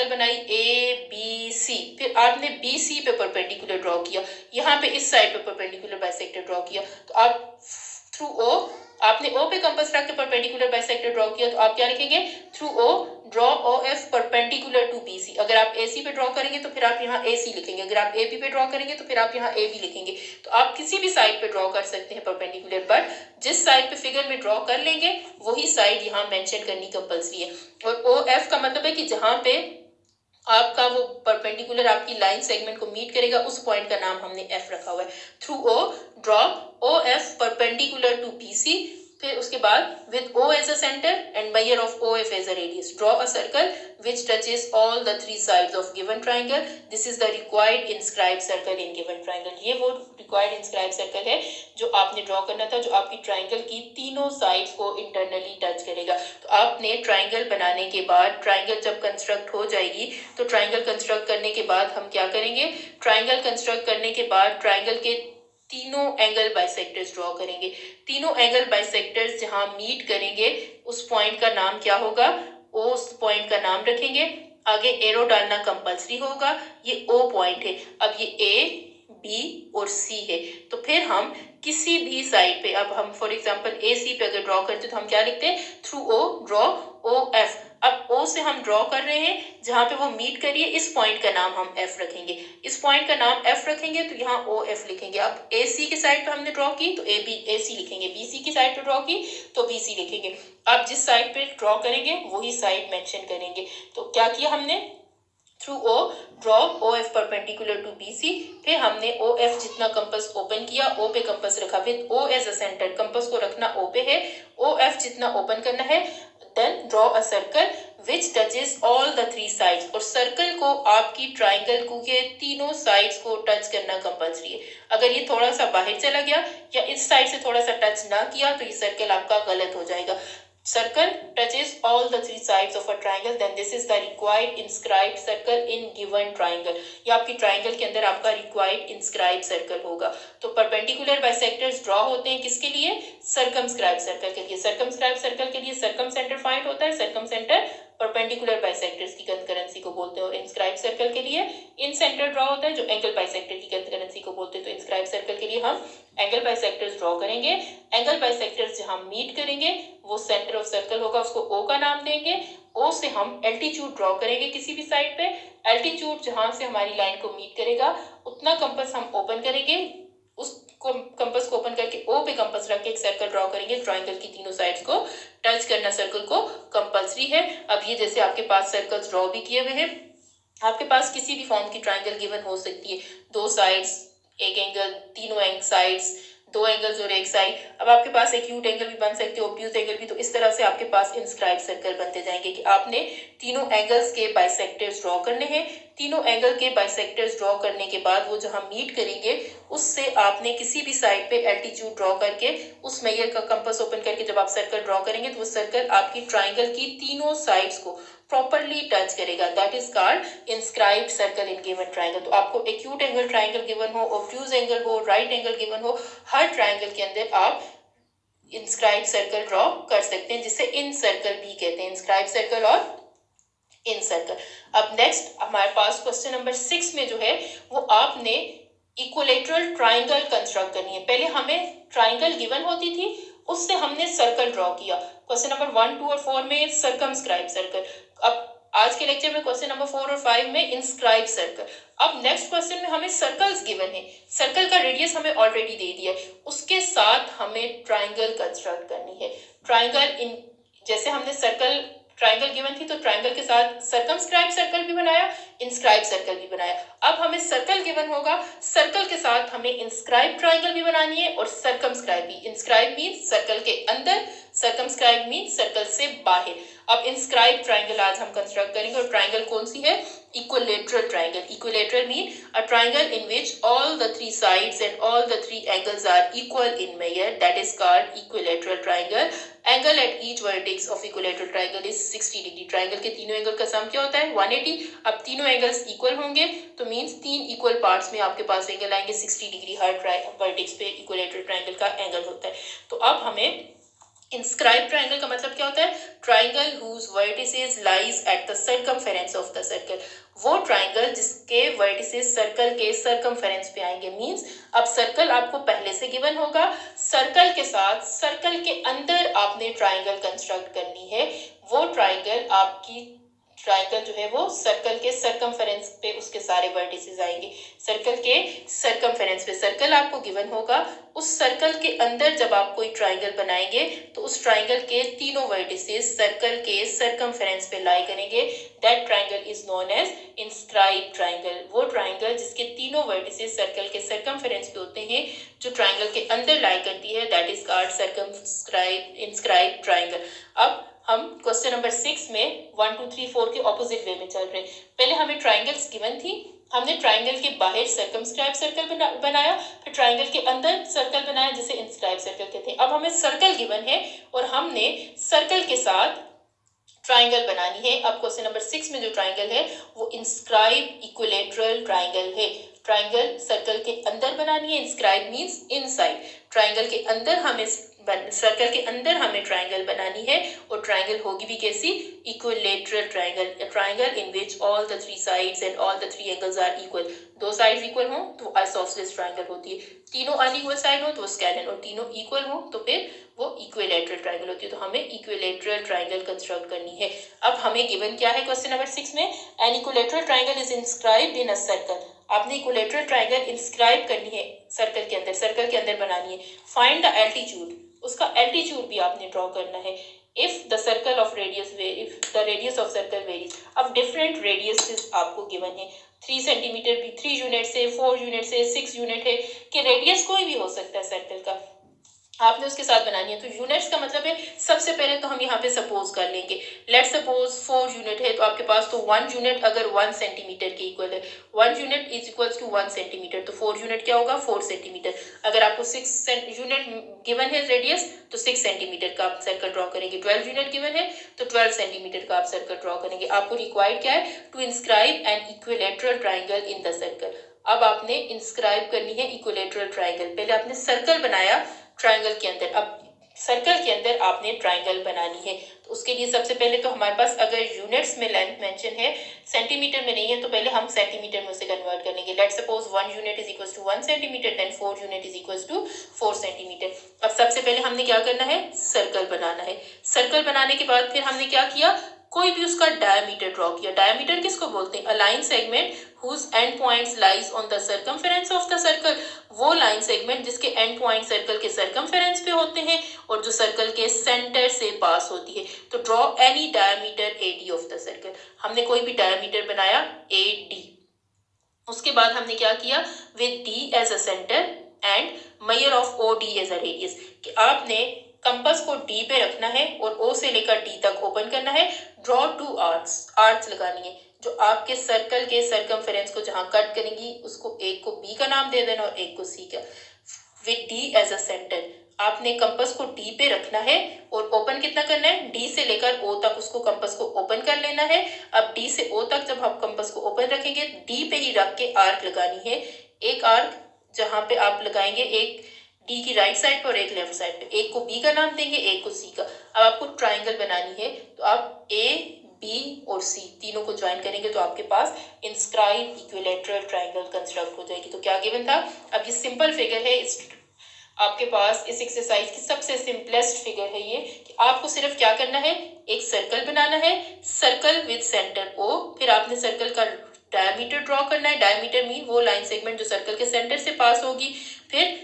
बनाई ABC, फिर आपने BC पे परपेंडिकुलर ड्रॉ किया, यहाँ पे इस साइड पे परपेंडिकुलर बाइसेक्टर ड्रॉ किया, तो आप थ्रू O, आपने O पे कंपास रख के परपेंडिकुलर बाइसेक्टर ड्रॉ किया, तो आप क्या लिखेंगे, through O draw OF perpendicular to BC। अगर आप AC पे ड्रॉ करेंगे तो फिर आप यहाँ AC लिखेंगे, अगर आप AB पे ड्रॉ करेंगे तो फिर आप यहाँ AB लिखेंगे। तो आप किसी भी साइड पे ड्रॉ कर सकते हैं परपेंडिकुलर, बट जिस साइड पे फिगर में ड्रॉ कर लेंगे वही साइड यहाँ मेंशन करनी कंपल्सरी है। और OF का मतलब है कि जहाँ पे आपका वो परपेंडिकुलर आपकी लाइन सेगमेंट को मीट करेगा उस पॉइंट का नाम हमने F रखा हुआ है। Through O draw OF perpendicular to BC। फिर उसके बाद with O as a center and measure of OF as a radius, draw a circle which touches all the three sides of given triangle. This is the required inscribed circle in given triangle। ये वो required inscribed circle है जो आपने draw करना था, जो आपकी triangle की तीनों साइड्स को इंटरनली टच करेगा। तो आपने ट्राइंगल बनाने के बाद, ट्राइंगल जब कंस्ट्रक्ट हो जाएगी तो ट्राइंगल कंस्ट्रक्ट करने के बाद हम क्या करेंगे, ट्राइंगल कंस्ट्रक्ट करने के बाद ट्राइंगल के तीनों एंगल बाइसेक्टर्स ड्रॉ करेंगे। तीनों एंगल बाइसेक्टर्स जहां मीट करेंगे उस पॉइंट का नाम क्या होगा, उस पॉइंट का नाम रखेंगे, आगे एरो डालना कंपल्सरी होगा। ये O पॉइंट है, अब ये A, B और C है, तो फिर हम किसी भी साइड पे, अब हम फॉर एग्जांपल AC पे अगर ड्रॉ करते तो हम क्या लिखते हैं, थ्रू O ड्रॉ OF। अब O से हम ड्रॉ कर रहे हैं जहां पे वो मीट करिए, इस पॉइंट का नाम हम F रखेंगे, इस पॉइंट का नाम F रखेंगे तो यहाँ OF लिखेंगे। अब AC की साइड पे हमने ड्रॉ की तो AC लिखेंगे, BC की साइड पे ड्रॉ की तो BC लिखेंगे। अब जिस साइड पे ड्रॉ करेंगे वही साइड मेंशन करेंगे। तो क्या किया हमने, through O draw O F perpendicular to B C. फिर हमने ओ एफ जितना कंपस ओपन किया, ओ पे कंपस रखा, with O as a centre, compass को रखना ओ पे है, ओ एफ जितना ओपन करना है, then draw a circle which touches all the three sides. और सर्कल को आपकी ट्राइंगल को के तीनों साइड्स को टच करना कंपल्सरी है। अगर ये थोड़ा सा बाहर चला गया या इस साइड से थोड़ा सा टच ना किया तो ये सर्कल आपका गलत हो जाएगा। Circle touches all the three sides of a triangle, then this is the required inscribed circle in given triangle। या आपकी triangle के अंदर आपका required inscribed circle होगा। तो perpendicular bisectors draw होते हैं किसके लिए? circumscribed circle के लिए। circumscribed circle के लिए circumcenter find होता है, circumcenter परपेंडिकुलर बाइसेक्टर्स की कंकरेंसी को बोलते हैं। और इंस्क्राइब सर्कल के लिए इन सेंटर ड्रॉ होता है जो एंगल बाइसेक्टर की कंकरेंसी को बोलते हैं। तो इंस्क्राइब सर्कल के लिए हम एंगल बाइसेक्टर्स ड्रॉ करेंगे। एंगल बाइसेक्टर्स जहां मीट करेंगे वो सेंटर ऑफ सर्कल होगा, उसको ओ का नाम देंगे। ओ से हम एल्टीट्यूड ड्रॉ करेंगे किसी भी साइड पे। एल्टीट्यूड जहां से हमारी लाइन को मीट करेगा उतना कंपास हम ओपन करेंगे, उस कंपास को ओपन करके ओ पे कंपास रख के एक सर्कल ड्रॉ करेंगे। ट्राइंगल की तीनों साइड्स को टच करना सर्कल को कंपल्सरी है। अब ये जैसे आपके पास सर्कल्स ड्रॉ भी किए हुए हैं, आपके पास किसी भी फॉर्म की ट्राइंगल गिवन हो सकती है, दो साइड्स, एक एंगल, तीनों साइड्स, दो एंगल्स और एक साइड। अब आपके पास एक्यूट एंगल भी बन सकते हो, ऑब्ट्यूज एंगल भी। तो इस तरह से आपके पास इंस्क्राइब सर्कल बनते जाएंगे कि आपने तीनों एंगल्स के बाइसेक्टर्स ड्रॉ करने हैं। तीनों एंगल के बाइसेक्टर्स ड्रॉ करने के बाद वो जहां मीट करेंगे उससे आपने किसी भी साइड पे एल्टीट्यूड ड्रॉ करके उस मेजर का कंपास ओपन करके जब आप सर्कल ड्रॉ करेंगे तो वो सर्कल आपकी ट्राइंगल की तीनों साइड्स को प्रॉपरली टच करेगा। That is called inscribed circle in given triangle. तो आपको एक्यूट एंगल ट्राइंगल गिवन हो, ऑब्ट्यूज एंगल हो, राइट एंगल गिवन हो, हर ट्राइंगल के अंदर आप इंस्क्राइब सर्कल ड्रॉ कर सकते हैं, जिसे इन सर्कल भी कहते हैं, इंस्क्राइब सर्कल और इन सर्कल। अब नेक्स्ट हमारे पास क्वेश्चन नंबर 6 में जो है वो आपने इक्विलेटरल ट्राइंगल कंस्ट्रक्ट करनी है। पहले हमें ट्राइंगल गिवन होती थी, उससे हमने सर्कल ड्रॉ किया। क्वेश्चन नंबर 1, 2 और 4 में सर्कमस्क्राइब सर्कल। अब आज के लेक्चर में क्वेश्चन नंबर 4 और 5 में इंस्क्राइब सर्कल। अब नेक्स्ट क्वेश्चन में हमें सर्कल्स गिवन है, सर्कल का रेडियस हमें ऑलरेडी दे दिया है, उसके साथ हमें ट्राइंगल कंस्ट्रक्ट करनी है। ट्राइंगल इन जैसे हमने सर्कल ट्राइंगल गिवन थी तो ट्राइंगल के साथ सर्कमस्क्राइब सर्कल भी बनाया, इंस्क्राइब सर्कल भी बनाया। अब हमें सर्कल गिवन होगा, सर्कल के साथ हमें इंस्क्राइब ट्राइंगल भी बनानी है और सर्कमस्क्राइब भी। इंस्क्राइब मींस सर्कल के अंदर, सर्कमस्क्राइब मींस सर्कल से बाहर। अब इंस्क्राइब ट्राइंगल आज हम कंस्ट्रक्ट करेंगे। और ट्राइंगल कौन सी है? Equilateral triangle. Equilateral mean a triangle in which all the three sides and all the three angles are equal in measure, that is called equilateral triangle. Angle at each vertex of equilateral triangle is 60 degree. Triangle के तीनों angle का सम क्या होता है? 180। अब तीनों angles equal होंगे तो मींस तीन इक्वल पार्ट्स में आपके पास एंगल आएंगे 60 डिग्री। हर वर्टेक्स पे इक्विलेटरल ट्राइंगल का एंगल होता है। तो अब हमें इंस्क्राइब ट्राइंगल का मतलब क्या होता है? Triangle whose vertices lies at the circumference of the circle. वो ट्राइंगल जिसके वर्टिसेस सर्कल के सर्कमफेरेंस पे आएंगे। मींस अब सर्कल आपको पहले से गिवन होगा, सर्कल के साथ सर्कल के अंदर आपने ट्राइंगल कंस्ट्रक्ट करनी है। वो ट्राइंगल आपकी ट्राइंगल जो है वो सर्कल के सर्कमफेरेंस पे उसके सारे वर्टिसेस आएंगे। सर्कल के सर्कमफेरेंस पे सर्कल आपको गिवन होगा, उस सर्कल के अंदर जब आप कोई ट्राइंगल बनाएंगे तो उस ट्राइंगल के तीनों वर्टिसेस सर्कल के सर्कमफेरेंस पे लाई करेंगे। That triangle is known as inscribe triangle. वो ट्राइंगल जिसके तीनों वर्टिसेस सर्कल के सर्कमफेरेंस पे होते हैं, जो ट्राइंगल के अंदर लाई करती है, that is called circumscribe inscribe triangle. अब हम क्वेश्चन नंबर 6 में 1, 2, 3, 4 के ऑपोजिट वे में चल रहे हैं। पहले हमें ट्राइंगल्स गिवन थी, हमने ट्राइंगल के बाहर सर्कमस्क्राइब सर्कल बनाया, फिर ट्राइंगल के अंदर सर्कल बनाया जिसे इंस्क्राइब सर्कल कहते हैं। अब हमें सर्कल गिवन है और हमने सर्कल के साथ ट्राइंगल बनानी है। अब क्वेश्चन नंबर 6 में जो ट्राइंगल है वो इंस्क्राइब इक्विलेटरल ट्राइंगल है। ट्राइंगल सर्कल के अंदर बनानी है, इंस्क्राइब मींस इनसाइड। ट्राइंगल के अंदर हमें सर्कल के अंदर हमें ट्राइंगल बनानी है और ट्राइंगल होगी भी कैसी? Equilateral triangle. Triangle in which all the three sides and all the three angles are equal. दो साइड्स इक्वल हो तो आइसोसेलेस ट्राइंगल होती है, तीनों अनइक्वल साइड हो तो स्केलन, और तीनों इक्वल हो तो फिर वो इक्विलेटरल ट्राइंगल होती है। तो हमें इक्विलेटरल ट्राइंगल कंस्ट्रक्ट करनी है। अब हमें गिवन क्या है क्वेश्चन नंबर 6 में? N equilateral triangle is inscribed in a circle. आपने इक्विलेटरल ट्राइंगल इंस्क्राइब करनी है सर्कल के अंदर, सर्कल के अंदर बनानी है। फाइंड द एल्टीट्यूड, उसका एल्टीट्यूड भी आपने ड्रॉ करना है। If the circle of radius if the radius of circle varies. अब डिफरेंट रेडियस आपको गिवन है, 3 सेंटीमीटर भी 3 यूनिट से, 4 यूनिट से, 6 यूनिट है कि रेडियस कोई भी हो सकता है सर्कल का, आपने उसके साथ बनानी है। तो यूनिट्स का मतलब है सबसे पहले तो हम यहाँ पे सपोज कर लेंगे, लेट सपोज 4 यूनिट है तो आपके पास तो 1 यूनिट अगर 1 सेंटीमीटर के इक्वल है, 1 unit is equals to 1 centimetre, तो 4 यूनिट क्या होगा 4 सेंटीमीटर। अगर आपको 6 यूनिट गिवन है रेडियस तो 6 सेंटीमीटर का आप सर्कल ड्रॉ करेंगे, 12 यूनिट गिवन है तो 12 सेंटीमीटर का आप सर्कल ड्रॉ करेंगे। आपको रिक्वायर्ड क्या है, to inscribe an equilateral triangle in the circle. अब आपने इंस्क्राइब करनी है इक्विलेटरल ट्राइंगल, पहले आपने सर्कल बनाया ट्राइंगल के अंदर, अब सर्कल के अंदर आपने ट्राइंगल बनानी है। तो उसके लिए सबसे पहले तो हमारे पास अगर यूनिट्स में लेंथ मेंशन है, सेंटीमीटर में नहीं है, तो पहले हम सेंटीमीटर में उसे कन्वर्ट कर लेंगे। Let suppose 1 unit is equal to 1 centimetre, then 4 unit is equal to 4 centimetre. अब सबसे पहले हमने क्या करना है, सर्कल बनाना है। सर्कल बनाने के बाद फिर हमने क्या किया, कोई भी उसका डायमीटर ड्रॉ किया। डायमीटर किसको बोलते हैं, अ line segment whose end points lies on the circumference of the circle। वो लाइन सेगमेंट जिसके एंड पॉइंट सर्कल के सर्कमफेरेंस पे होते हैं और जो सर्कल के सेंटर से पास होती है। तो draw any diameter AD of the circle. हमने कोई भी डायमीटर बनाया AD, उसके बाद हमने क्या किया, with D as a centre and measure of OD as a radius, कि आपने कंपास को D पे रखना है और O से लेकर D तक ओपन करना है। ड्रॉ 2 आर्क्स, आर्क्स लगानी है जो आपके सर्कल के सर्कमफेरेंस को जहां कट करेंगी, उसको एक को B का नाम दे देना और एक को C का। With D as a centre आपने कंपास को D पे रखना है और ओपन कितना करना है, D से लेकर O तक उसको कंपास को ओपन कर लेना है। अब D से O तक जब आप कंपास को ओपन रखेंगे, D पे ही रख के आर्क लगानी है। एक आर्क जहां पे आप लगाएंगे, एक D की राइट साइड पर और एक लेफ्ट साइड पे, एक को B का नाम देंगे, एक को C का। अब आपको ट्राइंगल बनानी है, तो आप A, B और C तीनों को ज्वाइन करेंगे तो आपके पास इंस्क्राइब इक्विलेटरल ट्राइंगल कंस्ट्रक्ट हो जाएगी। तो क्या गिवन था, अब ये सिंपल फिगर है, इस आपके पास इस एक्सरसाइज की सबसे सिंपलेस्ट फिगर है ये, कि आपको सिर्फ क्या करना है, एक सर्कल बनाना है, सर्कल विद सेंटर O, फिर आपने सर्कल का डायमीटर ड्रॉ करना है। डायमीटर मीन वो लाइन सेगमेंट जो सर्कल के सेंटर से पास होगी। फिर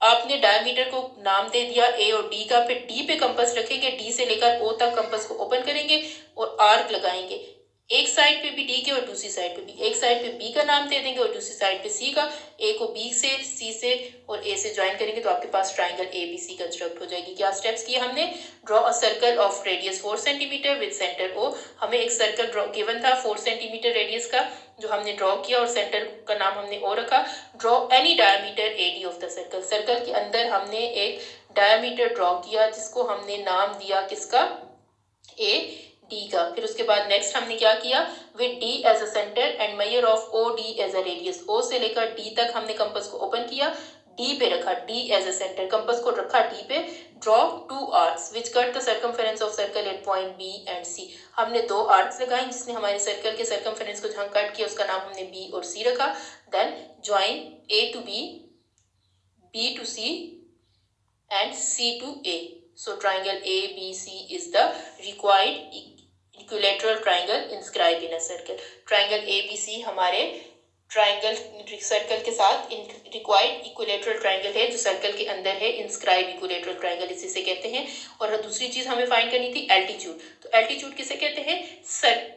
आपने डायमीटर को नाम दे दिया A और D का, फिर D पे कंपास रखेंगे, D से लेकर O तक कंपास को ओपन करेंगे और आर्क लगाएंगे, एक साइड पे भी D के और दूसरी साइड पे भी, एक साइड पे B का नाम दे देंगे और दूसरी साइड पे C का। A को B से, C से और A से ज्वाइन करेंगे तो आपके पास ट्राइंगल ABC कंस्ट्रक्ट हो जाएगी। क्या स्टेप्स किए हमने, draw a circle of radius 4 centimetre with centre O। हमें एक सर्कल ड्रॉ गिवन था 4 सेंटीमीटर रेडियस का, जो हमने ड्रॉ किया और सेंटर का नाम हमने O रखा। Draw any diameter AD of the circle. Circle के अंदर हमने एक डायमीटर ड्रॉ किया जिसको हमने नाम दिया किसका, AD का। फिर उसके बाद नेक्स्ट हमने क्या किया, with D as a centre and measure of OD as a radius. O से लेकर D तक हमने कंपास को ओपन किया, D पे रखा, D as a centre, compass को रखा D पे। Draw 2 arcs which cut the circumference of circle at point B and C। हमने 2 आर्क्स लगाए जिसने हमारे सर्कल के सर्कमफेरेंस को जहां कट किया उसका नाम हमने B और C रखा। Then join A to B, B to C and C to A. So triangle ABC is the required equilateral triangle inscribed in a circle. Triangle ABC हमारे ट्राइंगल सर्कल के साथ required equilateral triangle है जो circle के अंदर है, inscribe equilateral triangle इसी से कहते हैं। और दूसरी चीज हमें फाइंड करनी थी एल्टीट्यूड। तो एल्टीट्यूड किसे कहते हैं,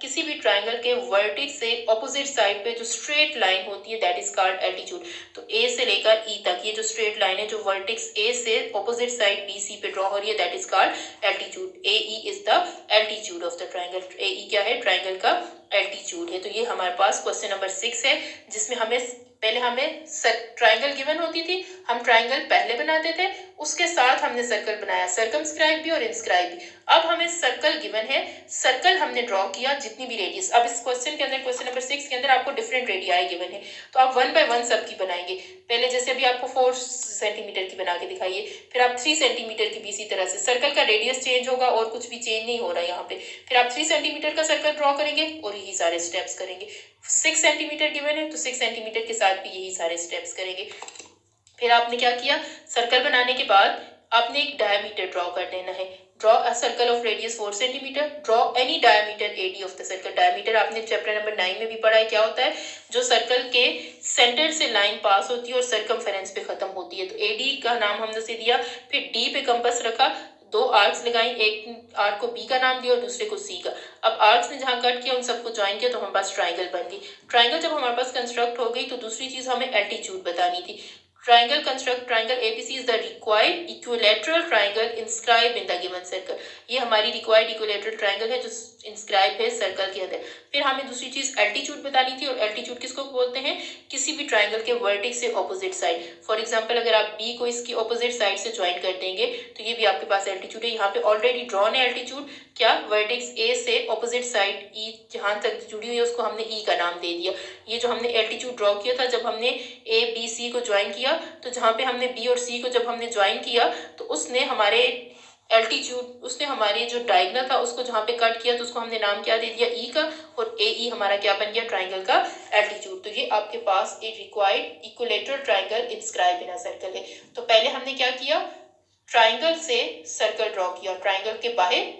किसी भी ट्राइंगल के वर्टेक्स से ऑपोजिट साइड पे जो स्ट्रेट लाइन होती है दैट इज कॉल्ड एल्टीट्यूड। तो ए से लेकर ई तक ये जो स्ट्रेट लाइन है जो वर्टेक्स ए से ऑपोजिट साइड BC पे ड्रॉ हो रही है that is called altitude. AE is the altitude of the triangle. AE क्या है, ट्राइंगल का एल्टीट्यूड है। तो ये हमारे पास क्वेश्चन नंबर 6 है जिसमें हमें ट्राइंगल गिवन होती थी, हम ट्राइंगल पहले बनाते थे, उसके साथ हमने सर्कल बनाया, सर्कमस्क्राइब भी और इंस्क्राइब भी। अब हमें सर्कल गिवन है, सर्कल हमने ड्रॉ किया जितनी भी रेडियस। अब इस क्वेश्चन के अंदर, क्वेश्चन नंबर 6 के अंदर आपको डिफरेंट रेडियाई गिवन है, तो आप 1 बाय 1 सबकी बनाएंगे। पहले जैसे अभी आपको 4 सेंटीमीटर की बना के दिखाइए, फिर आप 3 सेंटीमीटर की भी इसी तरह से। सर्कल का रेडियस चेंज होगा और कुछ भी चेंज नहीं हो रहा है यहाँ पे। फिर आप 3 सेंटीमीटर का सर्कल ड्रॉ करेंगे और यही सारे स्टेप्स करेंगे। 6 सेंटीमीटर गिवन है तो 6 सेंटीमीटर के साथ भी यही सारे स्टेप्स करेंगे। फिर आपने क्या किया, सर्कल बनाने के बाद आपने एक डायमीटर ड्रॉ कर देना है। Draw a circle of radius 4 centimetre, draw any diameter AD of the circle. Diameter आपने चैप्टर नंबर 9 में भी पढ़ा है, क्या होता है, जो सर्कल के सेंटर से लाइन पास होती है और सर्कमफेरेंस पे खत्म होती है। तो AD का नाम हमने से दिया, फिर D पे कंपास रखा, दो आर्क्स लगाई, एक आर्क को बी का नाम दिया और दूसरे को सी का। अब आर्क्स ने जहां कट किया उन सबको ज्वाइन किया तो हमारे पास ट्राइंगल बन गई। ट्राइंगल जब हमारे पास कंस्ट्रक्ट हो गई तो दूसरी चीज हमें एल्टीट्यूड बतानी थी। Triangle construct, triangle ABC is the required equilateral triangle inscribe in the given circle. ये हमारी रिक्वायर्ड इक्विलैटरल ट्राइंगल है जो इंस्क्राइब है सर्कल के अंदर। फिर हमें दूसरी चीज एल्टीट्यूड बतानी थी, और एल्टीट्यूड किसको बोलते हैं, किसी भी ट्राइंगल के वर्टेक्स से ऑपोजिट साइड। फॉर एग्जांपल अगर आप बी को इसकी ऑपोजिट साइड से ज्वाइन कर देंगे तो ये भी आपके पास एल्टीट्यूड है। यहाँ पे ऑलरेडी ड्रॉन है एल्टीट्यूड, क्या, वर्टेक्स ए से ऑपोजिट साइड ई जहां तक जुड़ी हुई है उसको हमने ई का नाम दे दिया। ये जो हमने एल्टीट्यूड ड्रॉ किया था जब हमने ए बी सी को ज्वाइन किया, तो जहां पे हमने बी और सी को जब हमने ज्वाइन किया तो उसने हमारे एल्टीट्यूड, उसने हमारे जो डायगोनल था उसको जहां पे कट किया तो उसको हमने नाम क्या दे दिया, ई का, और ए ई हमारा क्या बन गया, ट्राइंगल का एल्टीट्यूड। तो ये आपके पास एक required equilateral triangle inscribe in a circle है। तो पहले हमने क्या किया, ट्राइंगल से सर्कल ड्रॉ किया, ट्राइंगल के बाहर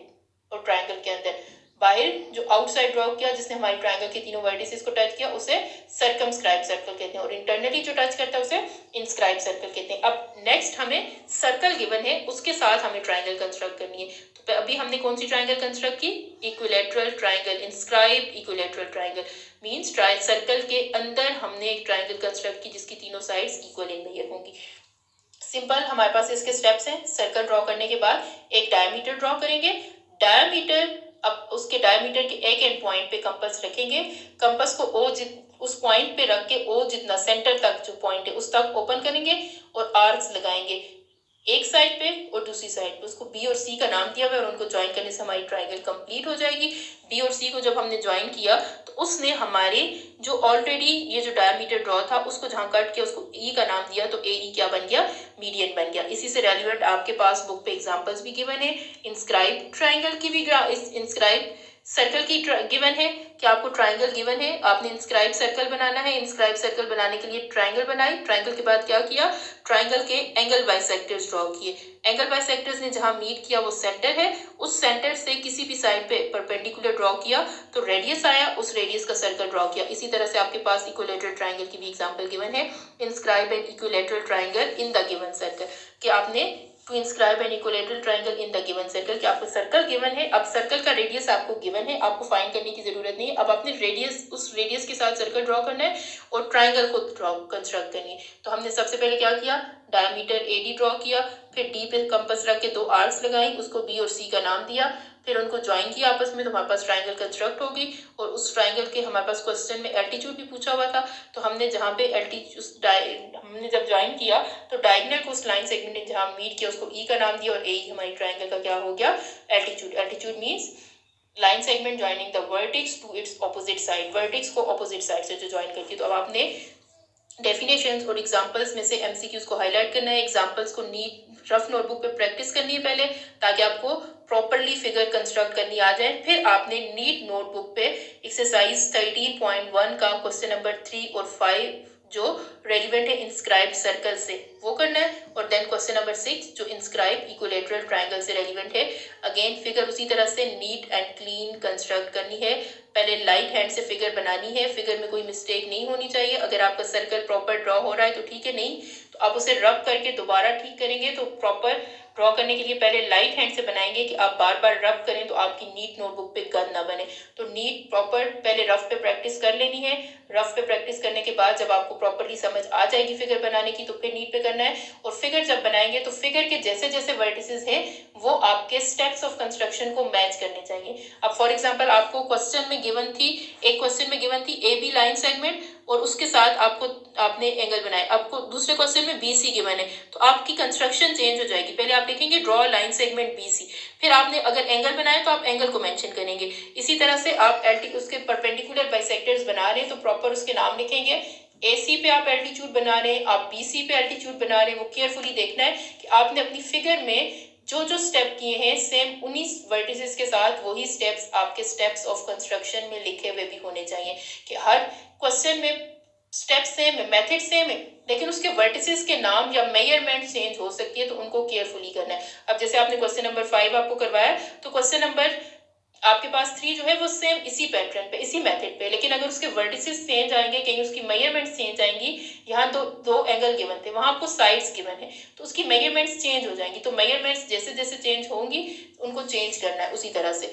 और ट्राइंगल के अंदर। बाहर जो आउटसाइड ड्रॉ किया जिसने हमारी ट्राइंगल के तीनों वर्टिसेस को टच किया उसे सर्कमस्क्राइब सर्कल कहते हैं, और इंटरनली जो टच करता है उसे इंस्क्राइब सर्कल कहते हैं। अब नेक्स्ट हमें सर्कल गिवन है, उसके साथ हमें ट्राइंगल कंस्ट्रक्ट करनी है। तो अभी हमने कौन सी ट्राइंगल कंस्ट्रक्ट की, equilateral triangle, inscribe equilateral triangle means circle के अंदर हमने एक ट्राइंगल कंस्ट्रक्ट की जिसकी तीनों साइड्स इक्वल इन लेयर होंगी। सिंपल, हमारे पास इसके स्टेप्स हैं। सर्कल ड्रॉ करने के बाद एक डायमीटर ड्रॉ करेंगे, डायमीटर, अब उसके डायमीटर के एक एंड पॉइंट पे कंपास रखेंगे, कंपास को ओ उस पॉइंट पे रख के ओ जितना सेंटर तक जो पॉइंट है उस तक ओपन करेंगे और आर्क्स लगाएंगे एक साइड पे और दूसरी साइड पे। उसको बी और सी का नाम दिया हुआ है और उनको ज्वाइन करने से हमारी ट्राइंगल कंप्लीट हो जाएगी। बी और सी को जब हमने ज्वाइन किया तो उसने हमारे जो ऑलरेडी ये जो डायमीटर ड्रॉ था उसको जहां कट किया उसको ई का नाम दिया, तो ए ई क्या बन गया, मीडियन बन गया। इसी से रेलिवेंट आपके पास बुक पे एग्जांपल्स भी गिवन है, इंस्क्राइब ट्राइंगल की भी, इंस्क्राइब सर्कल की गिवन है कि आपको ट्राइंगल गिवन है, आपने इंस्क्राइब सर्कल बनाना है। इंस्क्राइब सर्कल बनाने के लिए ट्राइंगल बनाई, ट्राइंगल के बाद क्या किया, ट्राइंगल के एंगल बाइसेक्टर्स ड्रॉ किए। एंगल बाइसेक्टर्स ने जहां मीट किया वो सेंटर है, उस सेंटर से किसी भी साइड पे परपेंडिकुलर ड्रॉ किया तो रेडियस आया, उस रेडियस का सर्कल ड्रॉ किया। इसी तरह से आपके पास इक्विलैटरल ट्राइंगल की भी एग्जांपल गिवन है, inscribe an equilateral triangle in the given circle, कि आपने to inscribe an equilateral triangle in the given circle, कि आपको सर्कल गिवन है। अब सर्कल का रेडियस आपको गिवन है, आपको फाइंड करने की जरूरत नहीं है। अब आपने रेडियस, उस रेडियस के साथ सर्कल ड्रॉ करना है और ट्राइंगल को ड्रॉ कंस्ट्रक्ट करनी है। तो हमने सबसे पहले क्या किया, डायमीटर एडी ड्रॉ किया, फिर डी पे कंपास रख के दो आर्क्स लगाई, उसको बी और सी का नाम दिया, फिर उनको ज्वाइन किया आपस में, तो हमारे पास ट्राइंगल कंस्ट्रक्ट होगी। और उस ट्राइंगल के हमारे पास क्वेश्चन में एल्टीट्यूड भी पूछा हुआ था, तो हमने जहाँ पे हमने जब ज्वाइन किया तो डायगोनल को उस लाइन सेगमेंट ने जहाँ मीट किया उसको ई का नाम दिया, और ए हमारी ट्राइंगल का क्या हो गया, altitude. Altitude means line segment joining the vertex to its opposite side, vertex को ऑपोजिट साइड से जो ज्वाइन करती है। तो अब आपने डेफिनेशंस और एग्जांपल्स में से एमसीक्यूज को हाईलाइट करना है, एग्जांपल्स को नीट रफ नोटबुक पे प्रैक्टिस करनी है पहले, ताकि आपको प्रॉपरली फिगर कंस्ट्रक्ट करनी आ जाए। फिर आपने नीट नोटबुक पे एक्सरसाइज 13.1 का क्वेश्चन नंबर 3 और 5 जो रेलिवेंट है इंस्क्राइब सर्कल से वो करना है, और देन क्वेश्चन नंबर 6 जो इंस्क्राइब इक्विलैटरल ट्राइंगल से रेलिवेंट है। अगेन फिगर उसी तरह से नीट एंड क्लीन कंस्ट्रक्ट करनी है, पहले लाइट हैंड से फिगर बनानी है, फिगर में कोई मिस्टेक नहीं होनी चाहिए। अगर आपका सर्कल प्रॉपर ड्रॉ हो रहा है तो ठीक है, नहीं तो आप उसे रब करके दोबारा ठीक करेंगे। तो प्रॉपर ड्रॉ करने के लिए पहले लाइट हैंड से बनाएंगे कि आप बार बार रब करें तो आपकी नीट नोटबुक पे गंद ना बने। तो नीट प्रॉपर पहले रफ पे प्रैक्टिस कर लेनी है, रफ पे प्रैक्टिस करने के बाद जब आपको प्रॉपरली समझ आ जाएगी फिगर बनाने की तो फिर नीट पे करना है। और फिगर जब बनाएंगे तो फिगर के जैसे जैसे वर्टिसेस हैं वो आपके स्टेप्स ऑफ कंस्ट्रक्शन को मैच करने चाहिए। अब फॉर एग्जांपल आपको क्वेश्चन में गिवन थी, एक क्वेश्चन में गिवन थी ए बी लाइन सेगमेंट और उसके साथ आपने एंगल बनाए, आपको दूसरे क्वेश्चन में बी सी गिवन है, तो आपकी कंस्ट्रक्शन चेंज हो जाएगी। पहले आप लिखेंगे draw line segment B C, फिर आपने अगर एंगल बनाया तो आप एंगल को मेंशन करेंगे। इसी तरह से आप उसके परपेंडिकुलर बाइसेक्टर्स बना रहे हैं तो प्रॉपर उसके नाम लिखेंगे। AC पे आप एल्टीट्यूड बना रहे हैं, आप BC पे एल्टीट्यूड बना रहे हैं, वो केयरफुली देखना है कि आपने अपनी फिगर में जो जो स्टेप किए हैं सेम उन्हीं वर्टिसेस के साथ वही स्टेप्स आपके स्टेप्स ऑफ कंस्ट्रक्शन में लिखे हुए भी होने चाहिए, कि हर क्वेश्चन में स्टेप सेम है, मेथड सेम है, लेकिन उसके वर्टिसेस के नाम या मेजरमेंट चेंज हो सकती है, तो उनको केयरफुली करना है। अब जैसे आपने क्वेश्चन नंबर 5 आपको करवाया, तो क्वेश्चन नंबर आपके पास 3 जो है वो सेम इसी पैटर्न पे, इसी मेथड पे, लेकिन अगर उसके वर्टिसेस चेंज आएंगे, कहीं उसकी मेजरमेंट्स चेंज आएंगी, यहाँ तो दो एंगल गिवन थे, वहां आपको साइड्स गिवन है, तो उसकी मेजरमेंट्स चेंज हो जाएंगी। तो मेजरमेंट्स जैसे जैसे चेंज होंगी उनको चेंज करना है उसी तरह से।